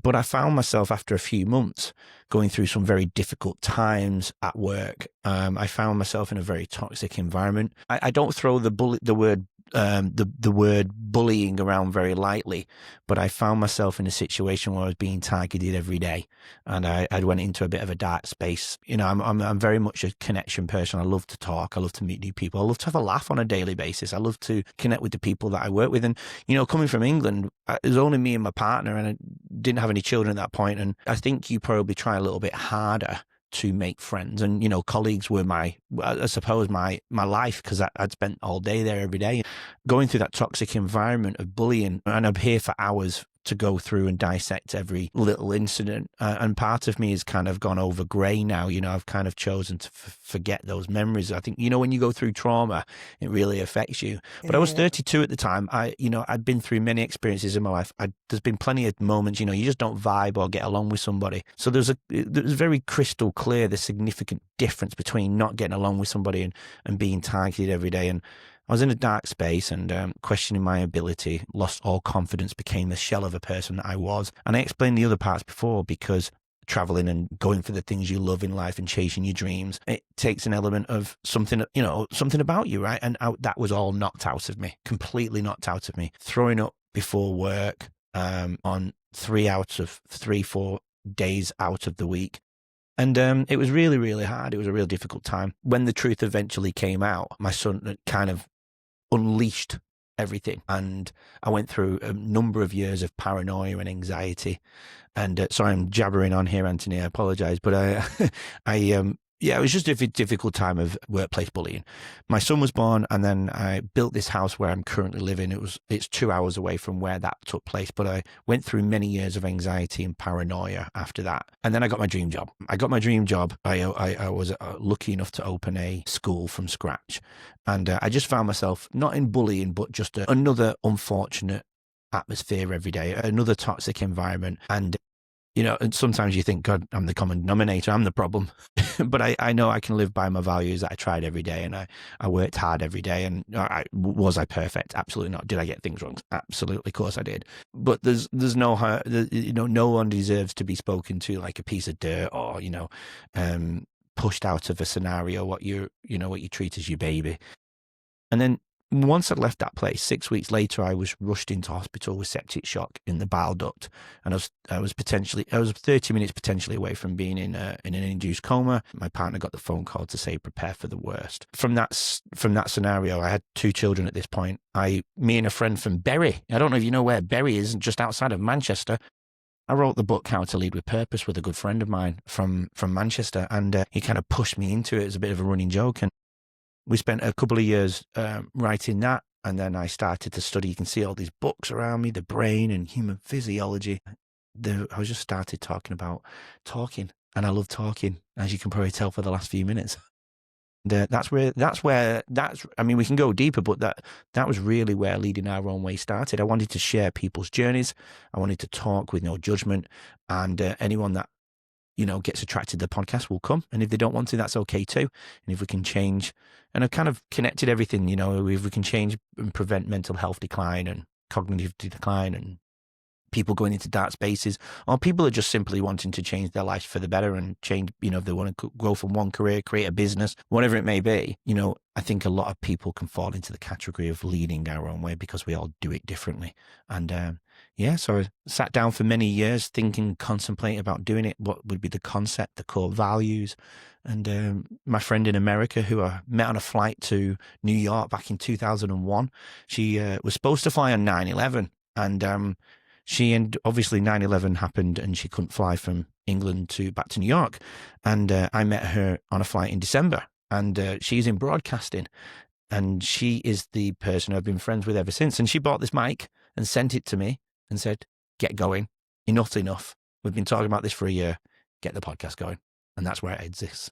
But I found myself after a few months going through some very difficult times at work. I found myself in a very toxic environment. I don't throw the word bullying around very lightly, but I found myself in a situation where I was being targeted every day, and I went into a bit of a dark space. You know, I'm very much a connection person. I love to talk. I love to meet new people. I love to have a laugh on a daily basis. I love to connect with the people that I work with. And you know, coming from England, it was only me and my partner, and I didn't have any children at that point. And I think you probably try a little bit harder to make friends. And you know, colleagues were I suppose my life, because I'd spent all day there every day going through that toxic environment of bullying, and I'm here for hours to go through and dissect every little incident. And part of me has kind of gone over grey now. You know, I've kind of chosen to forget those memories. I think, you know, when you go through trauma, it really affects you. But I was 32 at the time. I'd been through many experiences in my life. There's been plenty of moments, you know, you just don't vibe or get along with somebody. So there's very crystal clear the significant difference between not getting along with somebody and being targeted every day. And I was in a dark space and questioning my ability, lost all confidence, became the shell of a person that I was. And I explained the other parts before, because traveling and going for the things you love in life and chasing your dreams, it takes an element of something, you know, something about you, right? And that was all knocked out of me, completely knocked out of me. Throwing up before work on 3 out of 4 days out of the week. And it was really, really hard. It was a real difficult time. When the truth eventually came out, my son kind of unleashed everything, and I went through a number of years of paranoia and anxiety. And sorry, I'm jabbering on here, Anthony. I apologize, but yeah, it was just a difficult time of workplace bullying. My son was born, and then I built this house where I'm currently living. It's 2 hours away from where that took place, but I went through many years of anxiety and paranoia after that. And then I got my dream job. I was lucky enough to open a school from scratch, and I just found myself not in bullying, but just another unfortunate atmosphere every day, another toxic environment. And you know, and sometimes you think, God, I'm the common denominator, I'm the problem. But I know I can live by my values that I tried every day, and I worked hard every day. And was I perfect? Absolutely not. Did I get things wrong? Absolutely, of course I did. But there's no, you know, no one deserves to be spoken to like a piece of dirt, or, you know, pushed out of a scenario, what you treat as your baby. And then once I'd left that place, 6 weeks later, I was rushed into hospital with septic shock in the bile duct, and I was 30 minutes potentially away from being in an induced coma. My partner got the phone call to say prepare for the worst. From that scenario, I had 2 children at this point. Me and a friend from Bury. I don't know if you know where Bury is, just outside of Manchester. I wrote the book How to Lead with Purpose with a good friend of mine from Manchester, and he kind of pushed me into it as a bit of a running joke. And we spent a couple of years writing that, and then I started to study. You can see all these books around me, the brain and human physiology. I just started talking about talking, and I love talking, as you can probably tell for the last few minutes. I mean, we can go deeper, but that was really where Leading Our Own Way started. I wanted to share people's journeys. I wanted to talk with no judgment, and anyone that, you know, gets attracted to the podcast will come. And if they don't want to, that's okay too. And if we can change, and I've kind of connected everything, you know, if we can change and prevent mental health decline and cognitive decline, and people going into dark spaces, or people are just simply wanting to change their lives for the better and change, you know, if they want to go from one career, create a business, whatever it may be, you know, I think a lot of people can fall into the category of leading our own way because we all do it differently. And so I sat down for many years thinking, contemplating about doing it, what would be the concept, the core values. And my friend in America, who I met on a flight to New York back in 2001, she was supposed to fly on 9/11, and obviously 9/11 happened and she couldn't fly from England back to New York. And I met her on a flight in December, and she's in broadcasting, and she is the person I've been friends with ever since. And she bought this mic and sent it to me and said, get going. Enough's enough. We've been talking about this for a year. Get the podcast going. And that's where it exists.